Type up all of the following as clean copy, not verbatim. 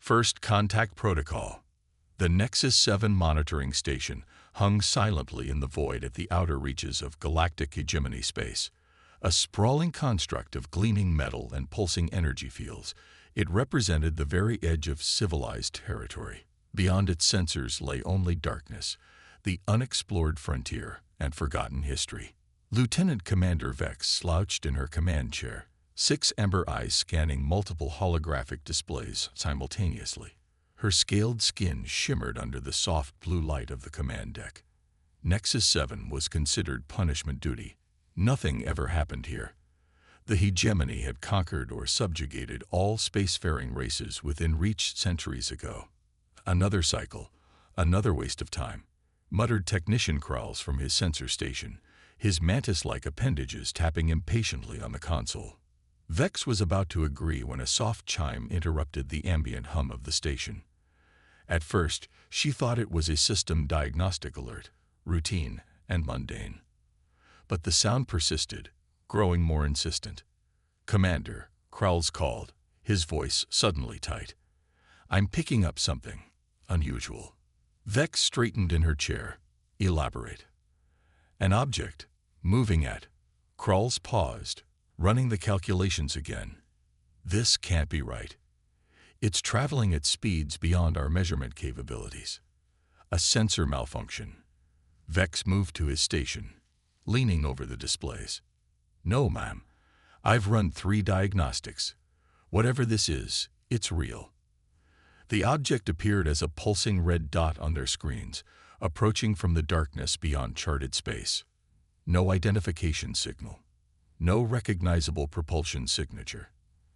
First Contact Protocol. The Nexus 7 monitoring station hung silently in the void at the outer reaches of galactic hegemony space. A sprawling construct of gleaming metal and pulsing energy fields, it represented the very edge of civilized territory. Beyond its sensors lay only darkness, the unexplored frontier, and forgotten history. Lieutenant Commander Vex slouched in her command chair, 6 amber eyes scanning multiple holographic displays simultaneously. Her scaled skin shimmered under the soft blue light of the command deck. Nexus 7 was considered punishment duty. Nothing ever happened here. The hegemony had conquered or subjugated all spacefaring races within reach centuries ago. Another cycle, another waste of time, muttered Technician Kralls from his sensor station, his mantis-like appendages tapping impatiently on the console. Vex was about to agree when a soft chime interrupted the ambient hum of the station. At first, she thought it was a system diagnostic alert, routine and mundane. But the sound persisted, growing more insistent. "Commander," Kralls called, his voice suddenly tight. "I'm picking up something unusual." Vex straightened in her chair. "Elaborate." "An object, moving at..." Kralls paused, running the calculations again. "This can't be right. It's traveling at speeds beyond our measurement capabilities. A sensor malfunction." Vex moved to his station, leaning over the displays. "No, ma'am. I've run 3 diagnostics. Whatever this is, it's real." The object appeared as a pulsing red dot on their screens, approaching from the darkness beyond charted space. No identification signal. No recognizable propulsion signature.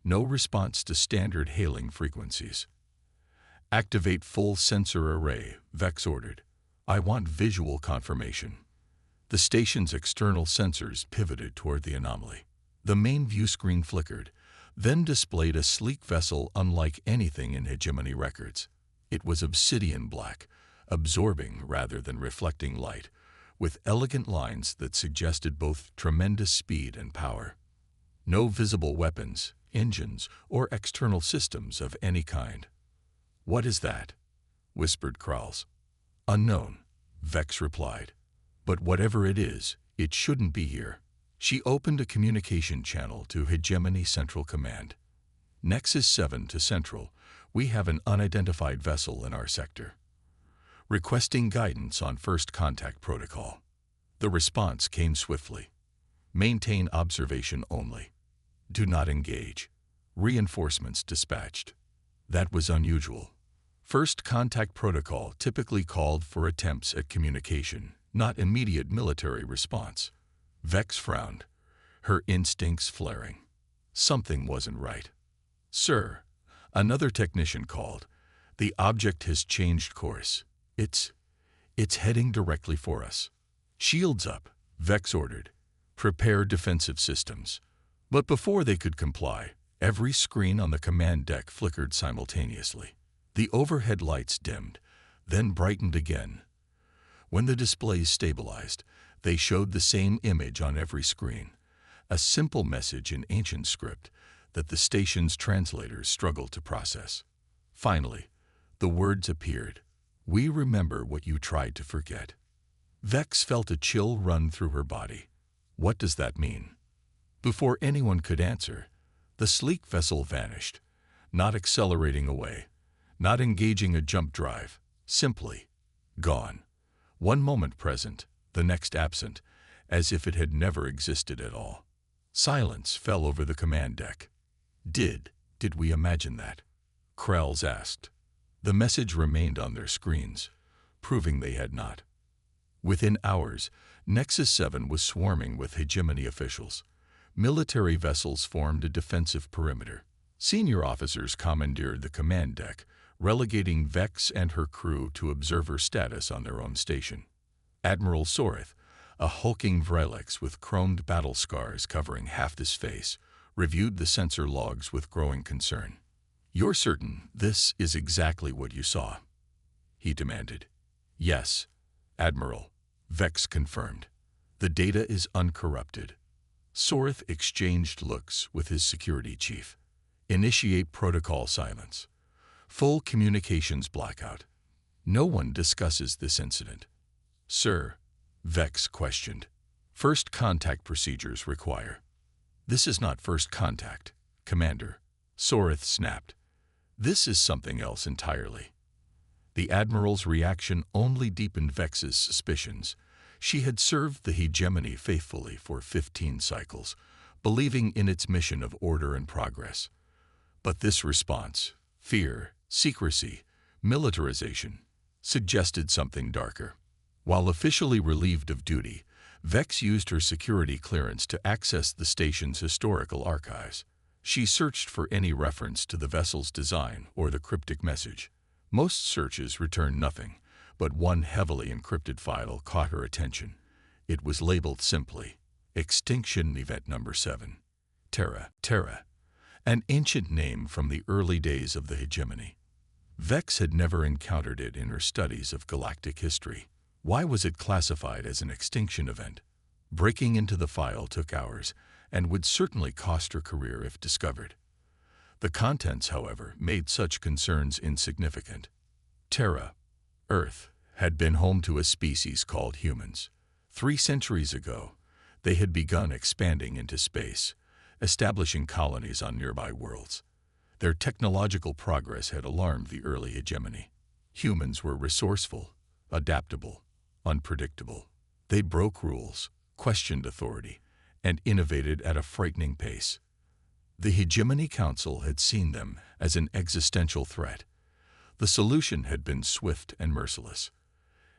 No response to standard hailing frequencies. "Activate full sensor array," Vex ordered. "I want visual confirmation." The station's external sensors pivoted toward the anomaly. The main view screen flickered, then displayed a sleek vessel unlike anything in hegemony records. It was obsidian black, absorbing rather than reflecting light, with elegant lines that suggested both tremendous speed and power. No visible weapons, engines, or external systems of any kind. "What is that?" whispered Kralls. "Unknown," Vex replied. "But whatever it is, it shouldn't be here." She opened a communication channel to Hegemony Central Command. "Nexus 7 to Central, we have an unidentified vessel in our sector. Requesting guidance on First Contact Protocol." The response came swiftly. "Maintain observation only. Do not engage. Reinforcements dispatched." That was unusual. First Contact Protocol typically called for attempts at communication, not immediate military response. Vex frowned, her instincts flaring. Something wasn't right. "Sir," another technician called, "the object has changed course. It's heading directly for us." "Shields up," Vex ordered. "Prepare defensive systems." But before they could comply, every screen on the command deck flickered simultaneously. The overhead lights dimmed, then brightened again. When the displays stabilized, they showed the same image on every screen, a simple message in ancient script that the station's translators struggled to process. Finally, the words appeared. "We remember what you tried to forget." Vex felt a chill run through her body. What does that mean? Before anyone could answer, the sleek vessel vanished, not accelerating away, not engaging a jump drive, simply gone. One moment present, the next absent, as if it had never existed at all. Silence fell over the command deck. Did we imagine that?" Kralls asked. The message remained on their screens, proving they had not. Within hours, Nexus 7 was swarming with hegemony officials. Military vessels formed a defensive perimeter. Senior officers commandeered the command deck, relegating Vex and her crew to observer status on their own station. Admiral Soreth, a hulking Vrelex with chromed battle scars covering half his face, reviewed the sensor logs with growing concern. "You're certain this is exactly what you saw?" he demanded. "Yes, Admiral," Vex confirmed. "The data is uncorrupted." Soreth exchanged looks with his security chief. "Initiate protocol silence. Full communications blackout. No one discusses this incident. Sir, Vex questioned. First contact procedures require. This is not first contact, Commander. Soreth snapped. This is something else entirely. The Admiral's reaction only deepened Vex's suspicions. She had served the hegemony faithfully for 15 cycles, believing in its mission of order and progress. But this response, fear, secrecy, militarization, suggested something darker. While officially relieved of duty, Vex used her security clearance to access the station's historical archives. She searched for any reference to the vessel's design or the cryptic message. Most searches returned nothing, but one heavily encrypted file caught her attention. It was labeled simply, Extinction Event Number 7. Terra, an ancient name from the early days of the hegemony. Vex had never encountered it in her studies of galactic history. Why was it classified as an extinction event? Breaking into the file took hours and would certainly cost her career if discovered. The contents, however, made such concerns insignificant. Terra, Earth, had been home to a species called humans. 3 centuries ago, they had begun expanding into space, establishing colonies on nearby worlds. Their technological progress had alarmed the early hegemony. Humans were resourceful, adaptable, unpredictable. They broke rules, questioned authority, and innovated at a frightening pace. The Hegemony Council had seen them as an existential threat. The solution had been swift and merciless.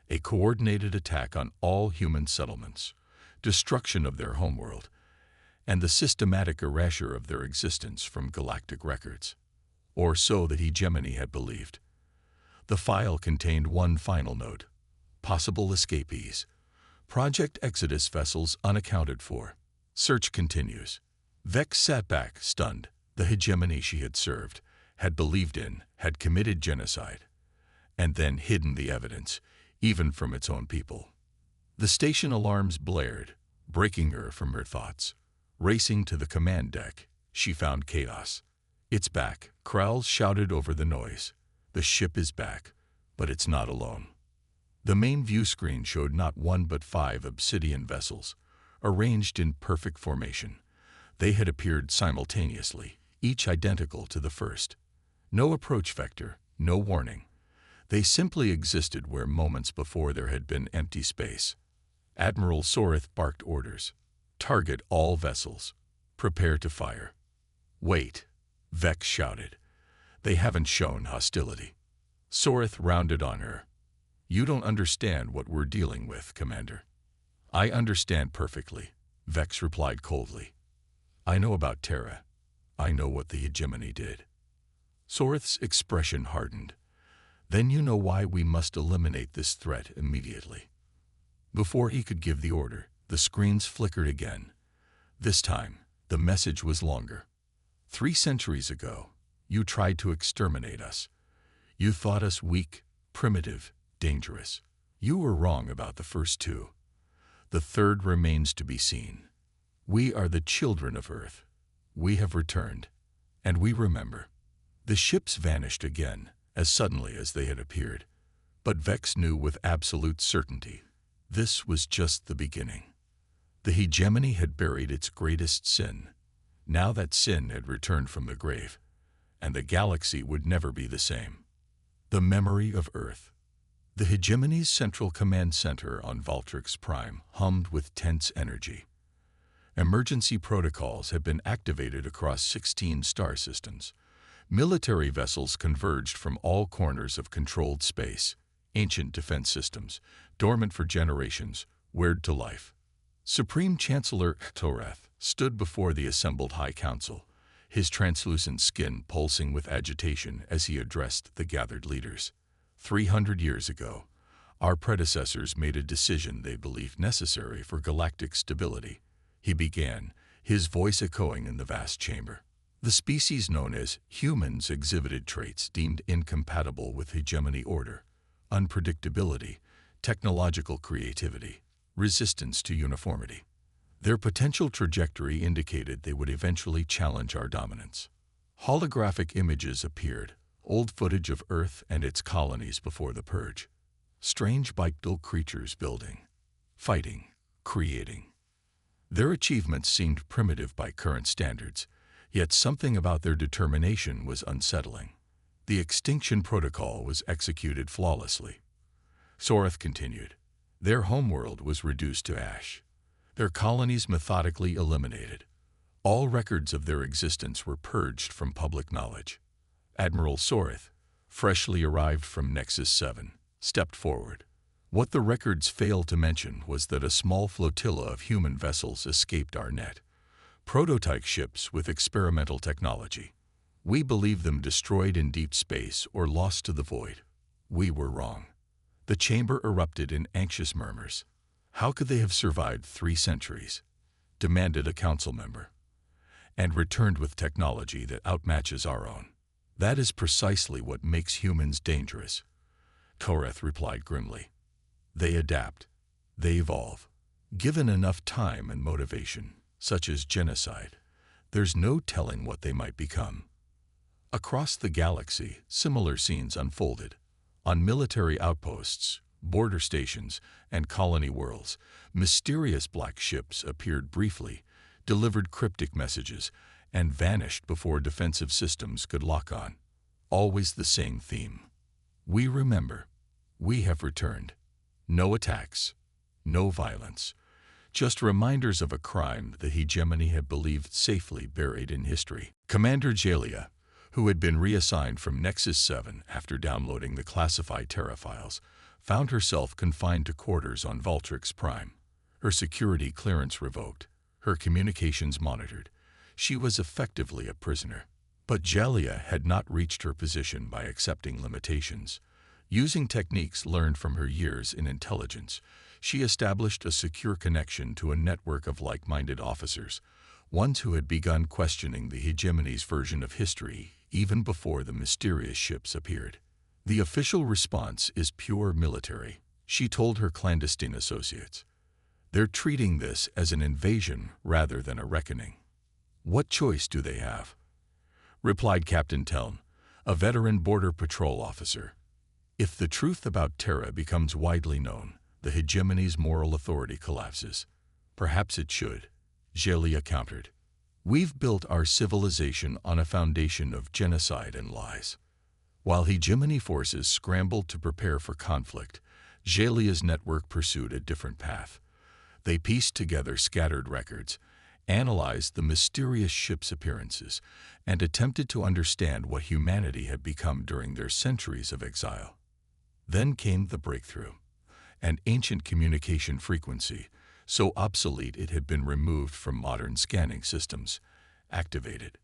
A coordinated attack on all human settlements, destruction of their homeworld, and the systematic erasure of their existence from galactic records. Or so the hegemony had believed. The file contained one final note. Possible escapees. Project Exodus vessels unaccounted for. Search continues. Vex sat back, stunned. The hegemony she had served, had believed in, had committed genocide, and then hidden the evidence, even from its own people. The station alarms blared, breaking her from her thoughts. Racing to the command deck, she found chaos. It's back, Kralls shouted over the noise. The ship is back, but it's not alone. The main view screen showed not 1 but 5 obsidian vessels, arranged in perfect formation. They had appeared simultaneously, each identical to the first. No approach vector, no warning. They simply existed where moments before there had been empty space. Admiral Soreth barked orders. Target all vessels. Prepare to fire. Wait, Vex shouted. They haven't shown hostility. Soreth rounded on her. You don't understand what we're dealing with, Commander. I understand perfectly, Vex replied coldly. I know about Terra. I know what the hegemony did. Soreth's expression hardened. Then you know why we must eliminate this threat immediately. Before he could give the order, the screens flickered again. This time, the message was longer. 3 centuries ago, you tried to exterminate us. You thought us weak, primitive, dangerous. You were wrong about the first 2. The third remains to be seen. We are the children of Earth. We have returned, and we remember. The ships vanished again, as suddenly as they had appeared. But Vex knew with absolute certainty, this was just the beginning. The hegemony had buried its greatest sin. Now that sin had returned from the grave, and the galaxy would never be the same. The memory of Earth. The hegemony's central command center on Valtrix Prime hummed with tense energy. Emergency protocols had been activated across 16 star systems. Military vessels converged from all corners of controlled space. Ancient defense systems, dormant for generations, whirred to life. Supreme Chancellor Toreth stood before the assembled High Council, his translucent skin pulsing with agitation as he addressed the gathered leaders. 300 years ago, our predecessors made a decision they believed necessary for galactic stability. He began, his voice echoing in the vast chamber. The species known as humans exhibited traits deemed incompatible with hegemony order: unpredictability, technological creativity, resistance to uniformity. Their potential trajectory indicated they would eventually challenge our dominance. Holographic images appeared, old footage of Earth and its colonies before the purge. Strange bipedal creatures building, fighting, creating. Their achievements seemed primitive by current standards, yet something about their determination was unsettling. The extinction protocol was executed flawlessly. Soreth continued. Their homeworld was reduced to ash. Their colonies methodically eliminated. All records of their existence were purged from public knowledge. Admiral Soreth, freshly arrived from Nexus 7, stepped forward. What the records failed to mention was that a small flotilla of human vessels escaped our net. Prototype ships with experimental technology. We believed them destroyed in deep space or lost to the void. We were wrong. The chamber erupted in anxious murmurs. How could they have survived 3 centuries? Demanded a council member. And returned with technology that outmatches our own. That is precisely what makes humans dangerous. Soreth replied grimly. They adapt. They evolve. Given enough time and motivation, such as genocide, there's no telling what they might become. Across the galaxy, similar scenes unfolded. On military outposts, border stations, and colony worlds, mysterious black ships appeared briefly, delivered cryptic messages, and vanished before defensive systems could lock on. Always the same theme. We remember. We have returned. No attacks. No violence. Just reminders of a crime the hegemony had believed safely buried in history. Commander Jalia, who had been reassigned from Nexus 7 after downloading the classified Terra files, found herself confined to quarters on Valtrix Prime. Her security clearance revoked. Her communications monitored. She was effectively a prisoner. But Jalia had not reached her position by accepting limitations. Using techniques learned from her years in intelligence, she established a secure connection to a network of like-minded officers, ones who had begun questioning the hegemony's version of history even before the mysterious ships appeared. The official response is pure military, she told her clandestine associates. They're treating this as an invasion rather than a reckoning. What choice do they have? Replied Captain Teln, a veteran border patrol officer. If the truth about Terra becomes widely known, the hegemony's moral authority collapses. Perhaps it should, Jalia countered. We've built our civilization on a foundation of genocide and lies. While hegemony forces scrambled to prepare for conflict, Jalia's network pursued a different path. They pieced together scattered records, analyzed the mysterious ship's appearances, and attempted to understand what humanity had become during their centuries of exile. Then came the breakthrough. An ancient communication frequency, so obsolete it had been removed from modern scanning systems, activated.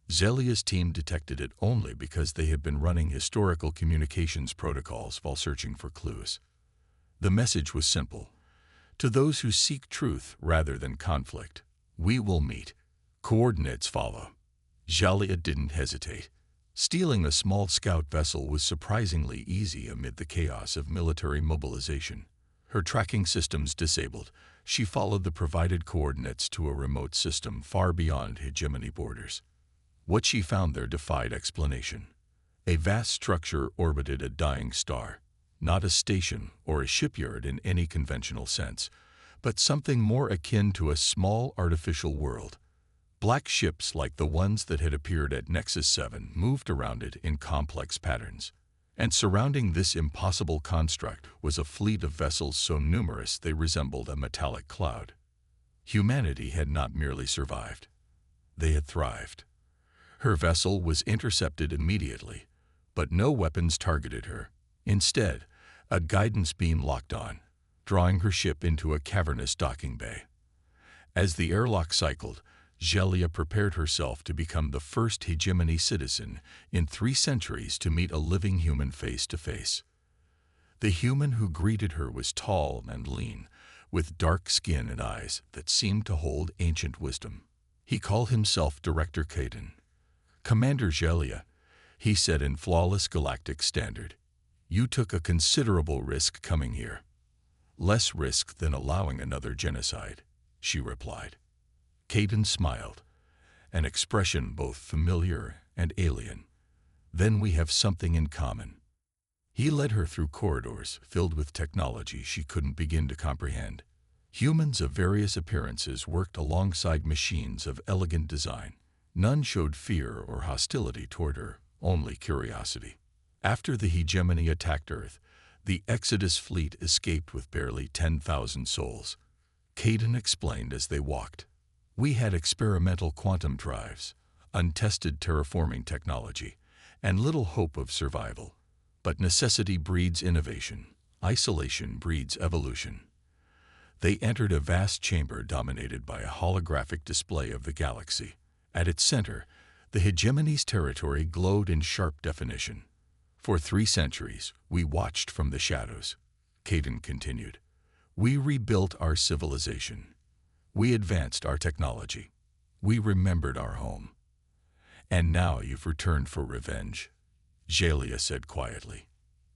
Zelia's team detected it only because they had been running historical communications protocols while searching for clues. The message was simple. To those who seek truth rather than conflict, we will meet. Coordinates follow. Jalia didn't hesitate. Stealing a small scout vessel was surprisingly easy amid the chaos of military mobilization. Her tracking systems disabled, she followed the provided coordinates to a remote system far beyond hegemony borders. What she found there defied explanation. A vast structure orbited a dying star, not a station or a shipyard in any conventional sense, but something more akin to a small artificial world. Black ships like the ones that had appeared at Nexus 7 moved around it in complex patterns. And surrounding this impossible construct was a fleet of vessels so numerous they resembled a metallic cloud. Humanity had not merely survived. They had thrived. Her vessel was intercepted immediately, but no weapons targeted her. Instead, a guidance beam locked on, drawing her ship into a cavernous docking bay. As the airlock cycled, Jalia prepared herself to become the first hegemony citizen in 3 centuries to meet a living human face to face. The human who greeted her was tall and lean, with dark skin and eyes that seemed to hold ancient wisdom. He called himself Director Caden. Commander Jalia, he said in flawless galactic standard, you took a considerable risk coming here. Less risk than allowing another genocide, she replied. Caden smiled, an expression both familiar and alien. Then we have something in common. He led her through corridors filled with technology she couldn't begin to comprehend. Humans of various appearances worked alongside machines of elegant design. None showed fear or hostility toward her, only curiosity. After the hegemony attacked Earth, the Exodus fleet escaped with barely 10,000 souls. Caden explained as they walked. We had experimental quantum drives, untested terraforming technology, and little hope of survival. But necessity breeds innovation. Isolation breeds evolution. They entered a vast chamber dominated by a holographic display of the galaxy. At its center, the hegemony's territory glowed in sharp definition. For 3 centuries, we watched from the shadows. Caden continued. We rebuilt our civilization. We advanced our technology. We remembered our home. And now you've returned for revenge, Jalia said quietly.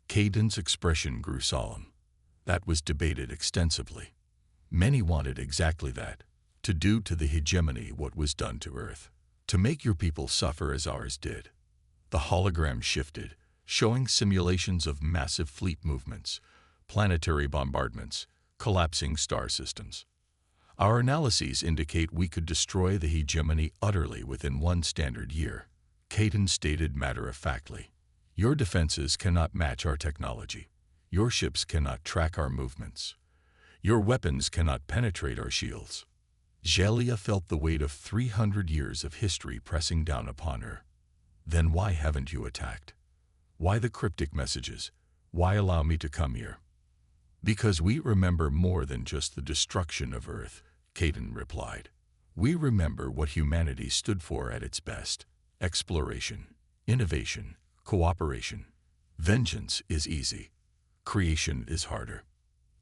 Caden's expression grew solemn. That was debated extensively. Many wanted exactly that, to do to the hegemony what was done to Earth, to make your people suffer as ours did. The hologram shifted, showing simulations of massive fleet movements, planetary bombardments, collapsing star systems. Our analyses indicate we could destroy the hegemony utterly within 1 standard year, Caden stated matter-of-factly. Your defenses cannot match our technology. Your ships cannot track our movements. Your weapons cannot penetrate our shields. Jalia felt the weight of 300 years of history pressing down upon her. Then why haven't you attacked? Why the cryptic messages? Why allow me to come here? Because we remember more than just the destruction of Earth, Caden replied. We remember what humanity stood for at its best: exploration, innovation, cooperation. Vengeance is easy. Creation is harder.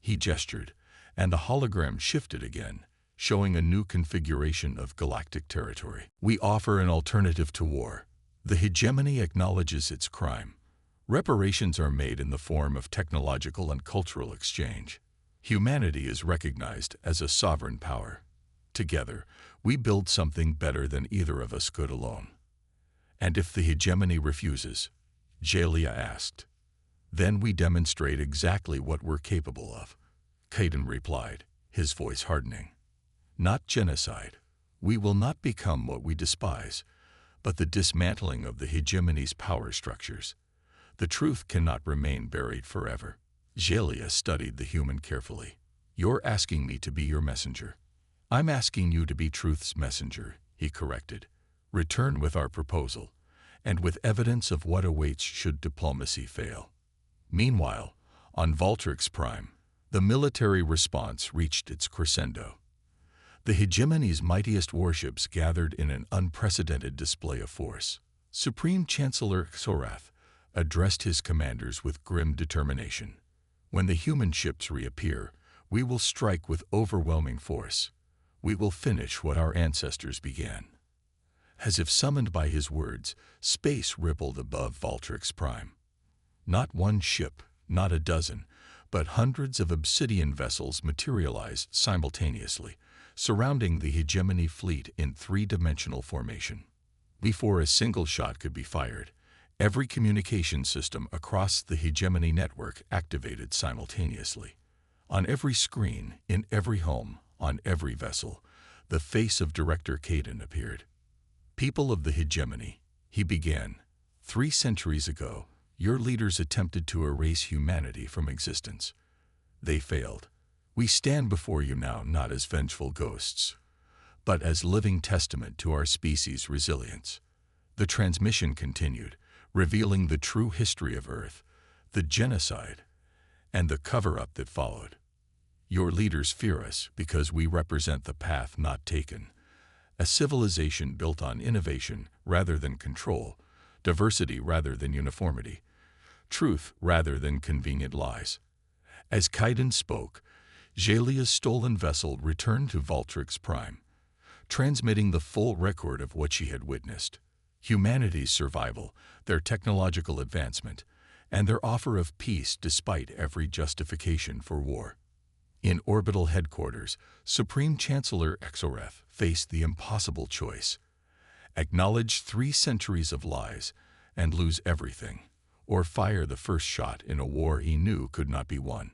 He gestured, and the hologram shifted again, showing a new configuration of galactic territory. We offer an alternative to war. The hegemony acknowledges its crime. Reparations are made in the form of technological and cultural exchange. Humanity is recognized as a sovereign power. Together, we build something better than either of us could alone. And if the hegemony refuses, Jalia asked, then we demonstrate exactly what we're capable of, Caden replied, his voice hardening. Not genocide. We will not become what we despise, but the dismantling of the hegemony's power structures. The truth cannot remain buried forever. Jalia studied the human carefully. You're asking me to be your messenger. I'm asking you to be truth's messenger, he corrected. Return with our proposal, and with evidence of what awaits should diplomacy fail. Meanwhile, on Valtrix Prime, the military response reached its crescendo. The hegemony's mightiest warships gathered in an unprecedented display of force. Supreme Chancellor Xorath addressed his commanders with grim determination. When the human ships reappear, we will strike with overwhelming force. We will finish what our ancestors began. As if summoned by his words, space rippled above Valtrix Prime. Not one ship, not a dozen, but hundreds of obsidian vessels materialized simultaneously, surrounding the hegemony fleet in 3-dimensional formation. Before a single shot could be fired, every communication system across the hegemony network activated simultaneously. On every screen, in every home, on every vessel, the face of Director Caden appeared. People of the hegemony, he began, 3 centuries ago, your leaders attempted to erase humanity from existence. They failed. We stand before you now not as vengeful ghosts, but as living testament to our species' resilience. The transmission continued, revealing the true history of Earth, the genocide, and the cover-up that followed. Your leaders fear us because we represent the path not taken, a civilization built on innovation rather than control, diversity rather than uniformity, truth rather than convenient lies. As Caden spoke, Jalia's stolen vessel returned to Valtrix Prime, transmitting the full record of what she had witnessed: humanity's survival, their technological advancement, and their offer of peace despite every justification for war. In orbital headquarters, Supreme Chancellor Xorath faced the impossible choice: acknowledge 3 centuries of lies and lose everything, or fire the first shot in a war he knew could not be won.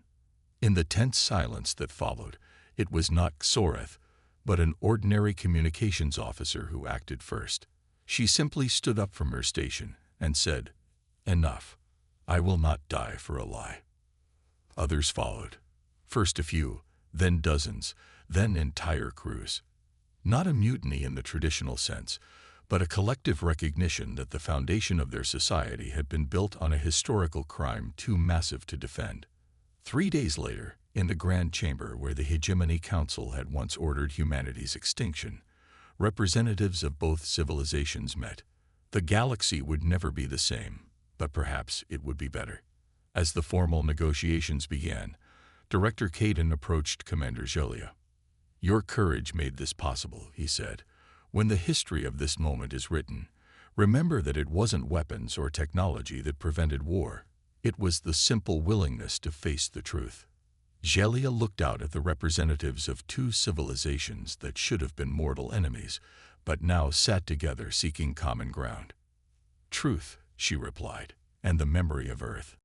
In the tense silence that followed, it was not Xoreth, but an ordinary communications officer who acted first. She simply stood up from her station and said, "Enough. I will not die for a lie." Others followed. First a few, then dozens, then entire crews. Not a mutiny in the traditional sense, but a collective recognition that the foundation of their society had been built on a historical crime too massive to defend. 3 days later, in the Grand Chamber where the Hegemony Council had once ordered humanity's extinction, representatives of both civilizations met. The galaxy would never be the same, but perhaps it would be better. As the formal negotiations began, Director Caden approached Commander Jolia. "Your courage made this possible," he said. "When the history of this moment is written, remember that it wasn't weapons or technology that prevented war. It was the simple willingness to face the truth." Jolia looked out at the representatives of two civilizations that should have been mortal enemies, but now sat together seeking common ground. "Truth," she replied, "and the memory of Earth."